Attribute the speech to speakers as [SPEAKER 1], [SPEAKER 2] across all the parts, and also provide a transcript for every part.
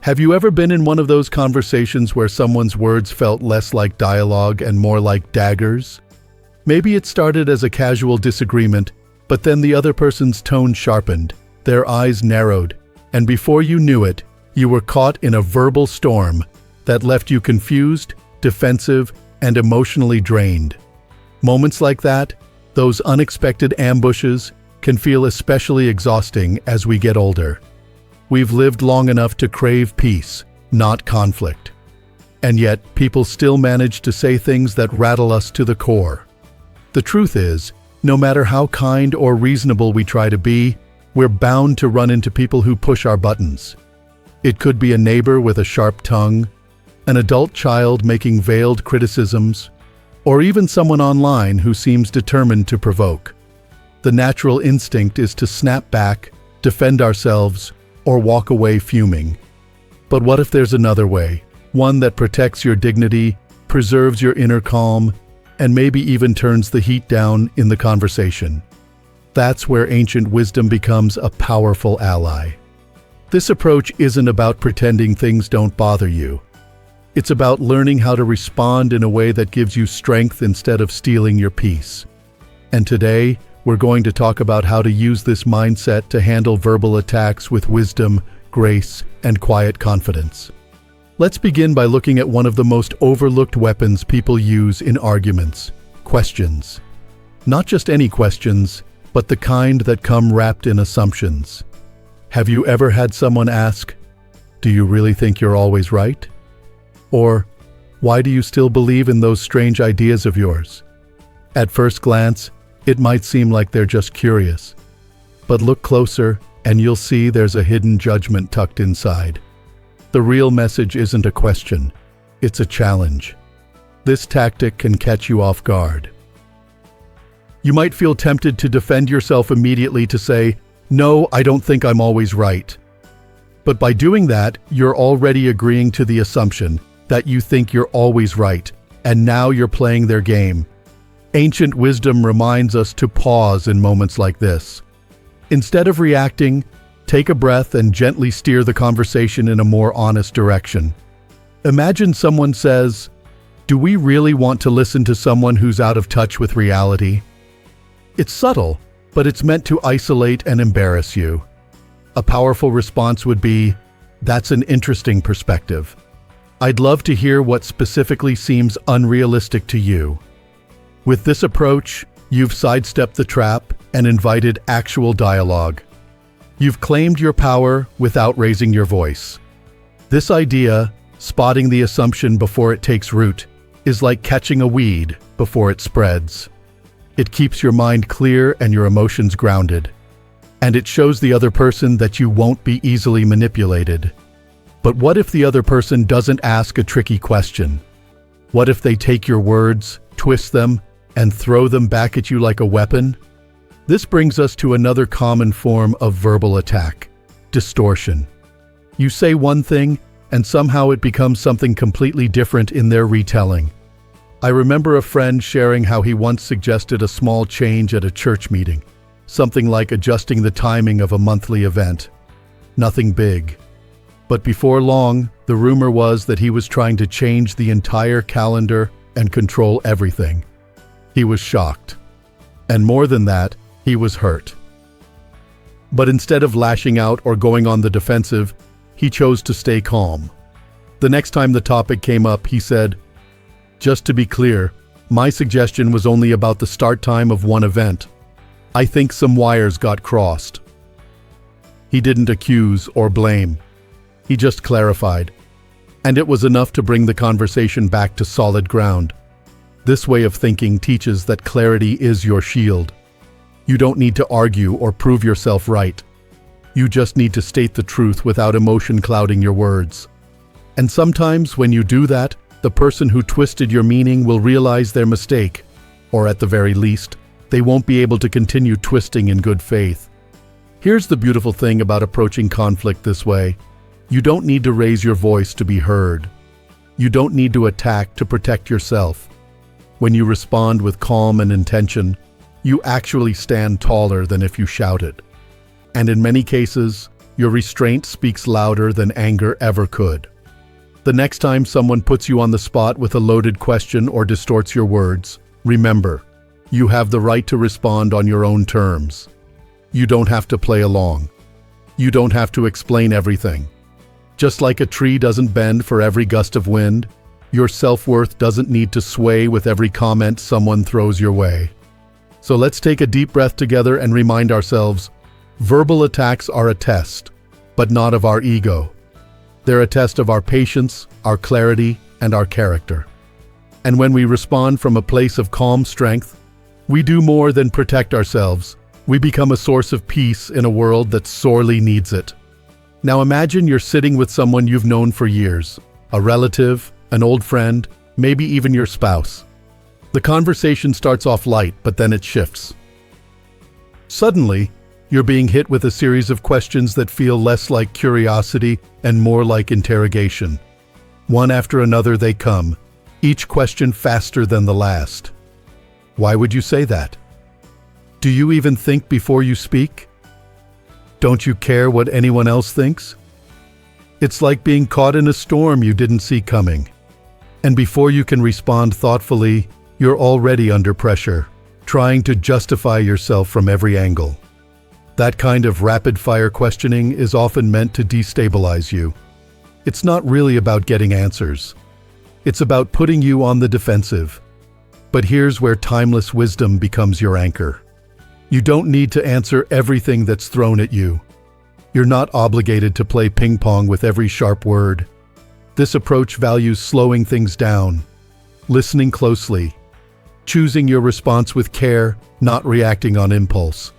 [SPEAKER 1] Have you ever been in one of those conversations where someone's words felt less like dialogue and more like daggers? Maybe it started as a casual disagreement, but then the other person's tone sharpened, their eyes narrowed, and before you knew it, you were caught in a verbal storm that left you confused, defensive, and emotionally drained. Moments like that, those unexpected ambushes, can feel especially exhausting as we get older. We've lived long enough to crave peace, not conflict. And yet, people still manage to say things that rattle us to the core. The truth is, no matter how kind or reasonable we try to be, we're bound to run into people who push our buttons. It could be a neighbor with a sharp tongue, an adult child making veiled criticisms, or even someone online who seems determined to provoke. The natural instinct is to snap back, defend ourselves, or walk away fuming. But what if there's another way? One that protects your dignity, preserves your inner calm, and maybe even turns the heat down in the conversation. That's where ancient wisdom becomes a powerful ally. This approach isn't about pretending things don't bother you. It's about learning how to respond in a way that gives you strength instead of stealing your peace. And today, we're going to talk about how to use this mindset to handle verbal attacks with wisdom, grace, and quiet confidence. Let's begin by looking at one of the most overlooked weapons people use in arguments: questions. Not just any questions, but the kind that come wrapped in assumptions. Have you ever had someone ask, "Do you really think you're always right?" Or, "Why do you still believe in those strange ideas of yours?" At first glance, it might seem like they're just curious. But look closer, and you'll see there's a hidden judgment tucked inside. The real message isn't a question, it's a challenge. This tactic can catch you off guard. You might feel tempted to defend yourself immediately, to say, "No, I don't think I'm always right." But by doing that, you're already agreeing to the assumption that you think you're always right, and now you're playing their game. Ancient wisdom reminds us to pause in moments like this. Instead of reacting, take a breath and gently steer the conversation in a more honest direction. Imagine someone says, "Do we really want to listen to someone who's out of touch with reality?" It's subtle, but it's meant to isolate and embarrass you. A powerful response would be, "That's an interesting perspective. I'd love to hear what specifically seems unrealistic to you." With this approach, you've sidestepped the trap and invited actual dialogue. You've claimed your power without raising your voice. This idea, spotting the assumption before it takes root, is like catching a weed before it spreads. It keeps your mind clear and your emotions grounded. And it shows the other person that you won't be easily manipulated. But what if the other person doesn't ask a tricky question? What if they take your words, twist them, and throw them back at you like a weapon? This brings us to another common form of verbal attack: distortion. You say one thing, and somehow it becomes something completely different in their retelling. I remember a friend sharing how he once suggested a small change at a church meeting, something like adjusting the timing of a monthly event. Nothing big. But before long, the rumor was that he was trying to change the entire calendar and control everything. He was shocked. And more than that, he was hurt. But instead of lashing out or going on the defensive, he chose to stay calm. The next time the topic came up, he said, "Just to be clear, my suggestion was only about the start time of one event. I think some wires got crossed." He didn't accuse or blame. He just clarified. And it was enough to bring the conversation back to solid ground. This way of thinking teaches that clarity is your shield. You don't need to argue or prove yourself right. You just need to state the truth without emotion clouding your words. And sometimes when you do that, the person who twisted your meaning will realize their mistake, or at the very least, they won't be able to continue twisting in good faith. Here's the beautiful thing about approaching conflict this way. You don't need to raise your voice to be heard. You don't need to attack to protect yourself. When you respond with calm and intention, you actually stand taller than if you shouted. And in many cases, your restraint speaks louder than anger ever could. The next time someone puts you on the spot with a loaded question or distorts your words, remember, you have the right to respond on your own terms. You don't have to play along. You don't have to explain everything. Just like a tree doesn't bend for every gust of wind, your self-worth doesn't need to sway with every comment someone throws your way. So let's take a deep breath together and remind ourselves, verbal attacks are a test, but not of our ego. They're a test of our patience, our clarity, and our character. And when we respond from a place of calm strength, we do more than protect ourselves. We become a source of peace in a world that sorely needs it. Now imagine you're sitting with someone you've known for years, a relative, an old friend, maybe even your spouse. The conversation starts off light, but then it shifts. Suddenly, you're being hit with a series of questions that feel less like curiosity and more like interrogation. One after another they come, each question faster than the last. Why would you say that? Do you even think before you speak? Don't you care what anyone else thinks? It's like being caught in a storm you didn't see coming. And before you can respond thoughtfully, you're already under pressure, trying to justify yourself from every angle. That kind of rapid-fire questioning is often meant to destabilize you. It's not really about getting answers. It's about putting you on the defensive. But here's where timeless wisdom becomes your anchor. You don't need to answer everything that's thrown at you. You're not obligated to play ping pong with every sharp word. This approach values slowing things down, listening closely, choosing your response with care, not reacting on impulse.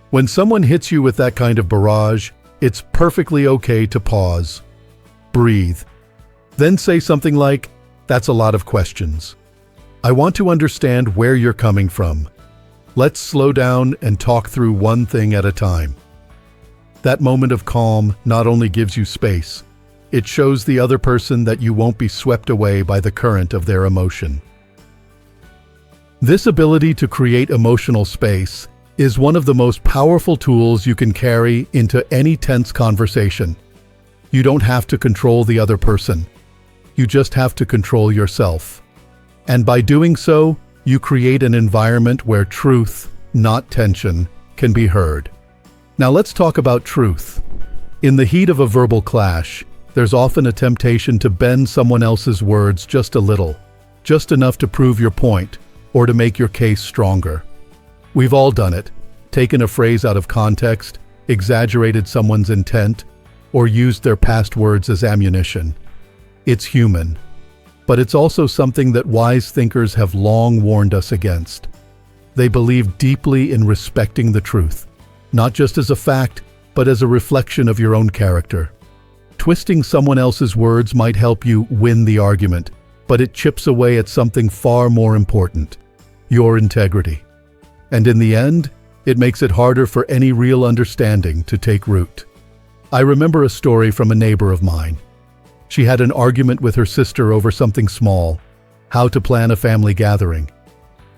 [SPEAKER 1] When someone hits you with that kind of barrage, it's perfectly okay to pause, breathe, then say something like, "That's a lot of questions. I want to understand where you're coming from. Let's slow down and talk through one thing at a time." That moment of calm not only gives you space, it shows the other person that you won't be swept away by the current of their emotion. This ability to create emotional space is one of the most powerful tools you can carry into any tense conversation. You don't have to control the other person. You just have to control yourself. And by doing so, you create an environment where truth, not tension, can be heard. Now let's talk about truth. In the heat of a verbal clash, there's often a temptation to bend someone else's words just a little, just enough to prove your point or to make your case stronger. We've all done it, taken a phrase out of context, exaggerated someone's intent, or used their past words as ammunition. It's human. But it's also something that wise thinkers have long warned us against. They believe deeply in respecting the truth, not just as a fact, but as a reflection of your own character. Twisting someone else's words might help you win the argument, but it chips away at something far more important, your integrity. And in the end, it makes it harder for any real understanding to take root. I remember a story from a neighbor of mine. She had an argument with her sister over something small, how to plan a family gathering.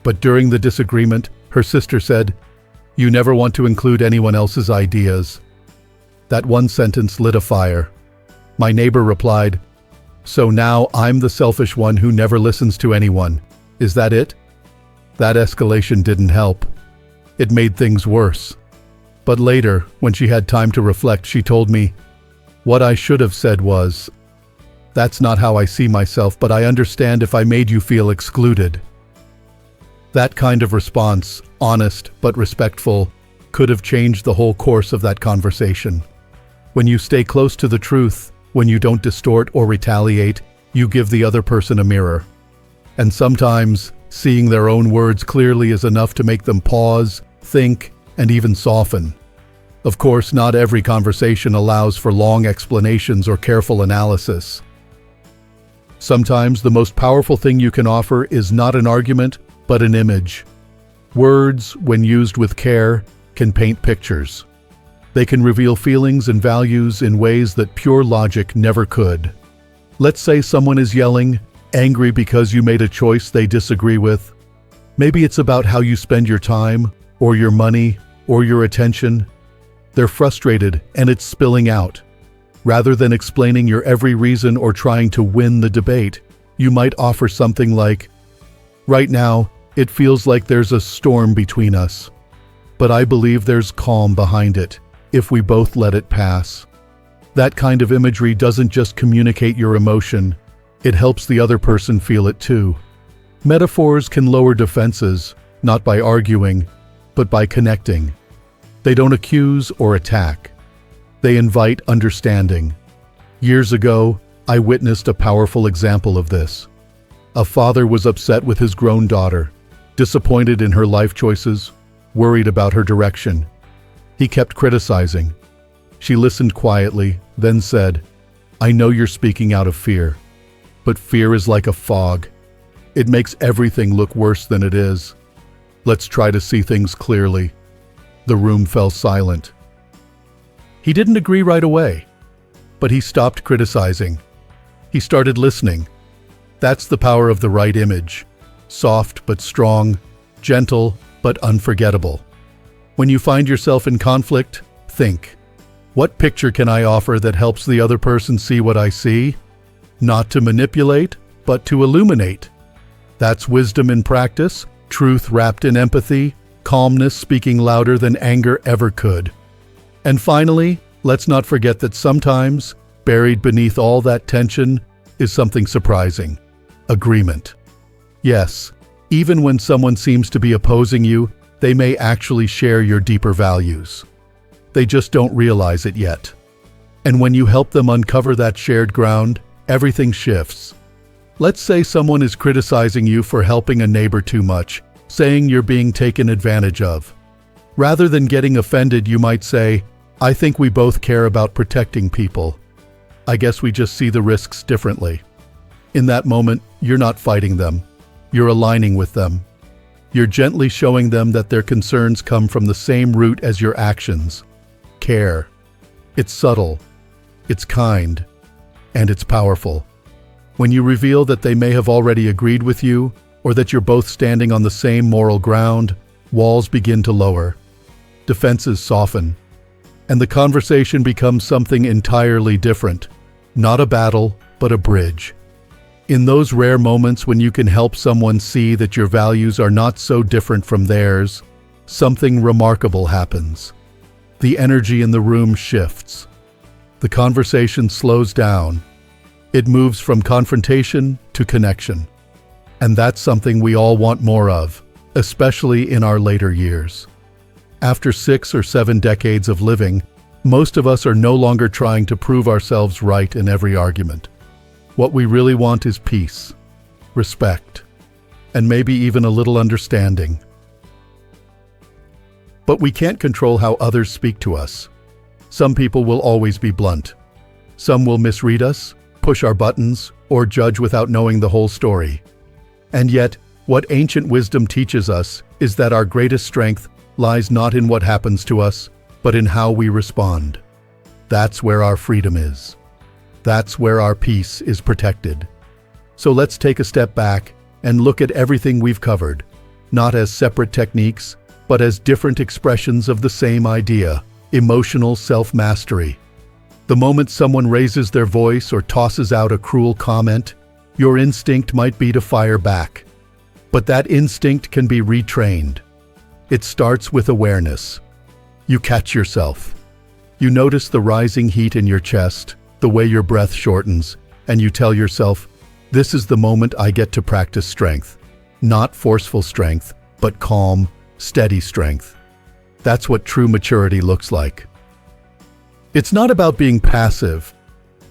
[SPEAKER 1] But during the disagreement, her sister said, "You never want to include anyone else's ideas." That one sentence lit a fire. My neighbor replied, "So now I'm the selfish one who never listens to anyone. Is that it?" That escalation didn't help. It made things worse. But later, when she had time to reflect, she told me, "What I should have said was, 'That's not how I see myself, but I understand if I made you feel excluded.'" That kind of response, honest but respectful, could have changed the whole course of that conversation. When you stay close to the truth, when you don't distort or retaliate, you give the other person a mirror. And sometimes, seeing their own words clearly is enough to make them pause, think, and even soften. Of course, not every conversation allows for long explanations or careful analysis. Sometimes the most powerful thing you can offer is not an argument, but an image. Words, when used with care, can paint pictures. They can reveal feelings and values in ways that pure logic never could. Let's say someone is yelling, angry because you made a choice they disagree with. Maybe it's about how you spend your time, or your money, or your attention. They're frustrated and it's spilling out. Rather than explaining your every reason or trying to win the debate, you might offer something like, "Right now, it feels like there's a storm between us. But I believe there's calm behind it, if we both let it pass." That kind of imagery doesn't just communicate your emotion, it helps the other person feel it too. Metaphors can lower defenses, not by arguing, but by connecting. They don't accuse or attack. They invite understanding. Years ago, I witnessed a powerful example of this. A father was upset with his grown daughter, disappointed in her life choices, worried about her direction. He kept criticizing. She listened quietly, then said, "I know you're speaking out of fear, but fear is like a fog. It makes everything look worse than it is. Let's try to see things clearly." The room fell silent. He didn't agree right away, but he stopped criticizing. He started listening. That's the power of the right image. Soft but strong, gentle but unforgettable. When you find yourself in conflict, think, what picture can I offer that helps the other person see what I see? Not to manipulate, but to illuminate. That's wisdom in practice, truth wrapped in empathy, calmness speaking louder than anger ever could. And finally, let's not forget that sometimes, buried beneath all that tension, is something surprising. Agreement. Yes, even when someone seems to be opposing you, they may actually share your deeper values. They just don't realize it yet. And when you help them uncover that shared ground, everything shifts. Let's say someone is criticizing you for helping a neighbor too much, saying you're being taken advantage of. Rather than getting offended, you might say, "I think we both care about protecting people. I guess we just see the risks differently." In that moment, you're not fighting them. You're aligning with them. You're gently showing them that their concerns come from the same root as your actions. Care. It's subtle, it's kind, and it's powerful. When you reveal that they may have already agreed with you, or that you're both standing on the same moral ground, walls begin to lower. Defenses soften. And the conversation becomes something entirely different. Not a battle, but a bridge. In those rare moments when you can help someone see that your values are not so different from theirs, something remarkable happens. The energy in the room shifts. The conversation slows down. It moves from confrontation to connection. And that's something we all want more of, especially in our later years. After 6 or 7 decades of living, most of us are no longer trying to prove ourselves right in every argument. What we really want is peace, respect, and maybe even a little understanding. But we can't control how others speak to us. Some people will always be blunt. Some will misread us, push our buttons, or judge without knowing the whole story. And yet, what ancient wisdom teaches us is that our greatest strength lies not in what happens to us, but in how we respond. That's where our freedom is. That's where our peace is protected. So let's take a step back and look at everything we've covered, not as separate techniques, but as different expressions of the same idea: emotional self-mastery. The moment someone raises their voice or tosses out a cruel comment, your instinct might be to fire back. But that instinct can be retrained. It starts with awareness. You catch yourself. You notice the rising heat in your chest, the way your breath shortens, and you tell yourself, "This is the moment I get to practice strength." Not forceful strength, but calm, steady strength. That's what true maturity looks like. It's not about being passive.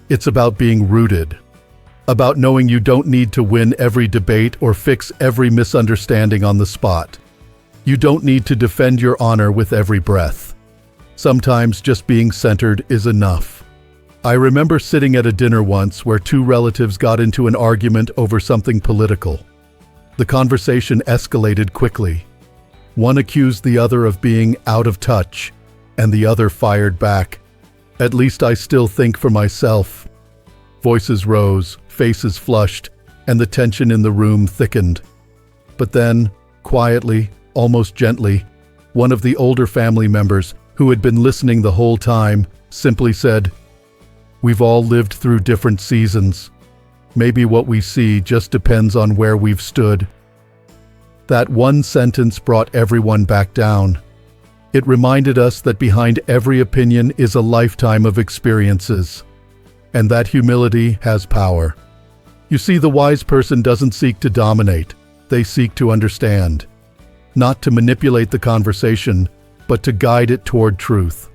[SPEAKER 1] It's about being rooted. About knowing you don't need to win every debate or fix every misunderstanding on the spot. You don't need to defend your honor with every breath. Sometimes just being centered is enough. I remember sitting at a dinner once where 2 relatives got into an argument over something political. The conversation escalated quickly. One accused the other of being out of touch, and the other fired back, "At least I still think for myself." Voices rose, faces flushed, and the tension in the room thickened. But then, quietly, almost gently, one of the older family members, who had been listening the whole time, simply said, "We've all lived through different seasons. Maybe what we see just depends on where we've stood." That one sentence brought everyone back down. It reminded us that behind every opinion is a lifetime of experiences, and that humility has power. You see, the wise person doesn't seek to dominate, they seek to understand. Not to manipulate the conversation, but to guide it toward truth.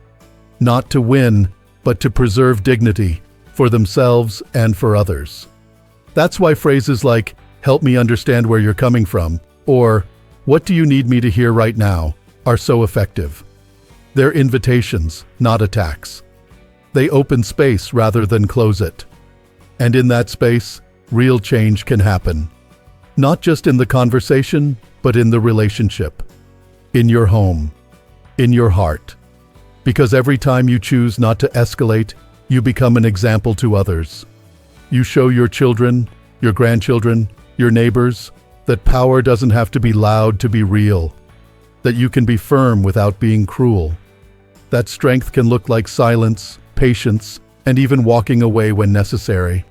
[SPEAKER 1] Not to win, but to preserve dignity, for themselves and for others. That's why phrases like, "Help me understand where you're coming from," or "What do you need me to hear right now?" are so effective. They're invitations, not attacks. They open space rather than close it. And in that space, real change can happen. Not just in the conversation, but in the relationship. In your home. In your heart. Because every time you choose not to escalate, you become an example to others. You show your children, your grandchildren, your neighbors, that power doesn't have to be loud to be real. That you can be firm without being cruel. That strength can look like silence, patience, and even walking away when necessary.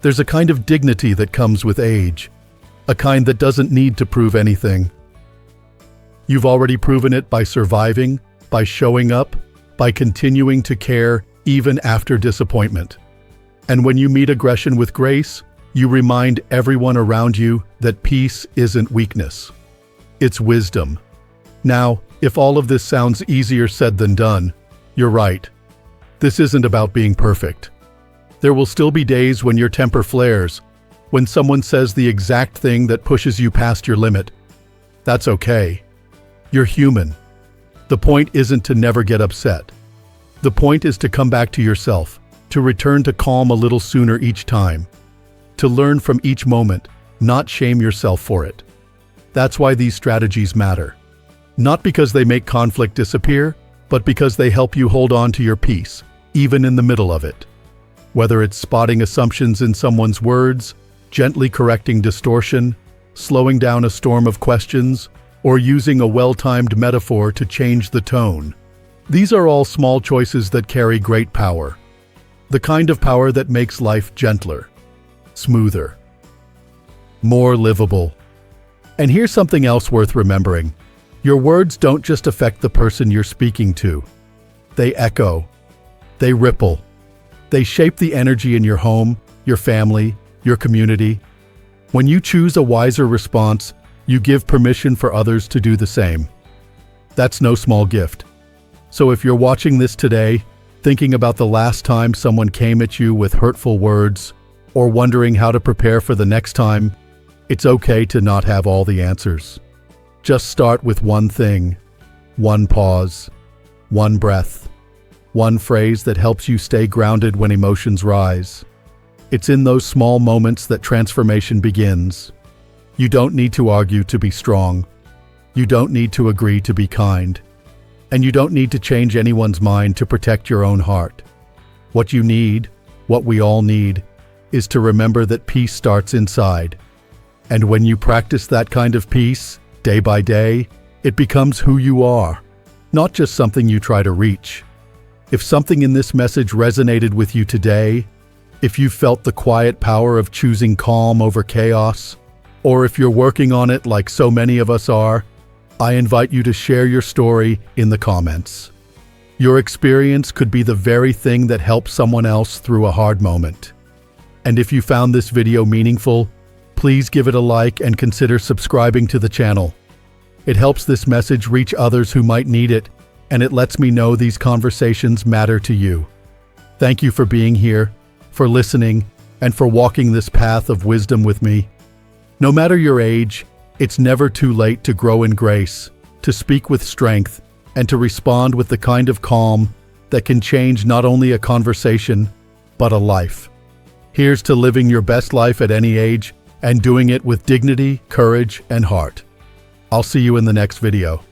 [SPEAKER 1] There's a kind of dignity that comes with age, a kind that doesn't need to prove anything. You've already proven it by surviving, by showing up, by continuing to care even after disappointment. And when you meet aggression with grace, you remind everyone around you that peace isn't weakness. It's wisdom. Now, if all of this sounds easier said than done, you're right. This isn't about being perfect. There will still be days when your temper flares, when someone says the exact thing that pushes you past your limit. That's okay. You're human. The point isn't to never get upset. The point is to come back to yourself, to return to calm a little sooner each time, to learn from each moment, not shame yourself for it. That's why these strategies matter. Not because they make conflict disappear, but because they help you hold on to your peace, even in the middle of it. Whether it's spotting assumptions in someone's words, gently correcting distortion, slowing down a storm of questions, or using a well-timed metaphor to change the tone. These are all small choices that carry great power. The kind of power that makes life gentler, smoother, more livable. And here's something else worth remembering. Your words don't just affect the person you're speaking to. They echo. They ripple. They shape the energy in your home, your family, your community. When you choose a wiser response, you give permission for others to do the same. That's no small gift. So if you're watching this today, thinking about the last time someone came at you with hurtful words, or wondering how to prepare for the next time, it's okay to not have all the answers. Just start with one thing, one pause, one breath, one phrase that helps you stay grounded when emotions rise. It's in those small moments that transformation begins. You don't need to argue to be strong. You don't need to agree to be kind. And you don't need to change anyone's mind to protect your own heart. What you need, what we all need, is to remember that peace starts inside. And when you practice that kind of peace, day by day, it becomes who you are, not just something you try to reach. If something in this message resonated with you today, if you felt the quiet power of choosing calm over chaos, or if you're working on it like so many of us are, I invite you to share your story in the comments. Your experience could be the very thing that helps someone else through a hard moment. And if you found this video meaningful, please give it a like and consider subscribing to the channel. It helps this message reach others who might need it, and it lets me know these conversations matter to you. Thank you for being here, for listening, and for walking this path of wisdom with me. No matter your age, it's never too late to grow in grace, to speak with strength, and to respond with the kind of calm that can change not only a conversation, but a life. Here's to living your best life at any age and doing it with dignity, courage, and heart. I'll see you in the next video.